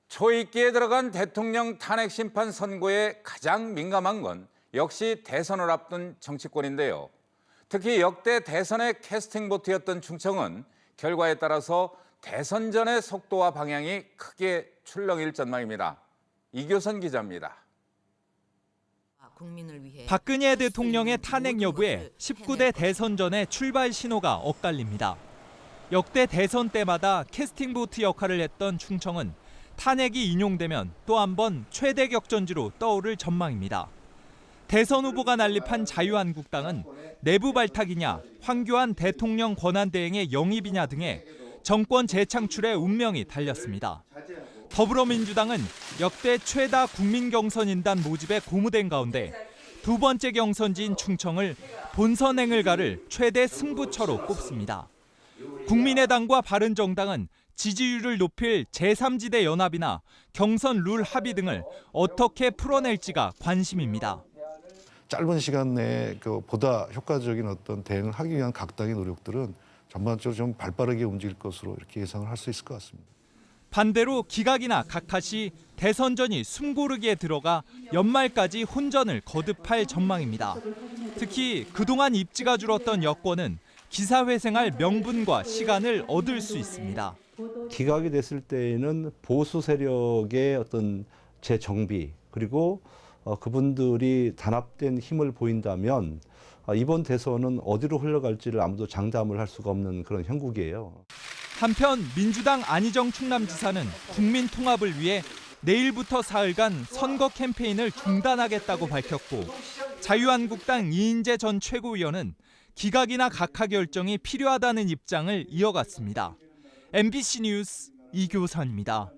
초입기에 들어간 대통령 탄핵 심판 선고에 가장 민감한 건 역시 대선을 앞둔 정치권인데요. 특히 역대 대선의 캐스팅 보트였던 충청은 결과에 따라서 대선 전의 속도와 방향이 크게 출렁일 전망입니다. 이교선 기자입니다. 박근혜 대통령의 탄핵 여부에 19대 대선 전의 출발 신호가 엇갈립니다. 역대 대선 때마다 캐스팅 보트 역할을 했던 충청은 탄핵이 인용되면 또 한 번 최대 격전지로 떠오를 전망입니다. 대선 후보가 난립한 자유한국당은 내부 발탁이냐, 황교안 대통령 권한대행의 영입이냐 등의 정권 재창출의 운명이 달렸습니다. 더불어민주당은 역대 최다 국민경선인단 모집에 고무된 가운데 두 번째 경선지인 충청을 본선행을 가를 최대 승부처로 꼽습니다. 국민의당과 바른정당은 지지율을 높일 제3지대 연합이나 경선 룰 합의 등을 어떻게 풀어낼지가 관심입니다. 짧은 시간 내에 보다 효과적인 어떤 대응을 하기 위한 각 당의 노력들은 전반적으로 좀 발빠르게 움직일 것으로 이렇게 예상을 할 수 있을 것 같습니다. 반대로 기각이나 각하시 대선전이 숨고르기에 들어가 연말까지 혼전을 거듭할 전망입니다. 특히 그동안 입지가 줄었던 여권은 기사회생할 명분과 시간을 얻을 수 있습니다. 기각이 됐을 때에는 보수 세력의 어떤 재정비 그리고 그분들이 단합된 힘을 보인다면 이번 대선은 어디로 흘러갈지를 아무도 장담을 할 수가 없는 그런 형국이에요. 한편 민주당 안희정 충남지사는 국민 통합을 위해 내일부터 사흘간 선거 캠페인을 중단하겠다고 밝혔고 자유한국당 이인재 전 최고위원은 기각이나 각하 결정이 필요하다는 입장을 이어갔습니다. MBC 뉴스 이교선입니다.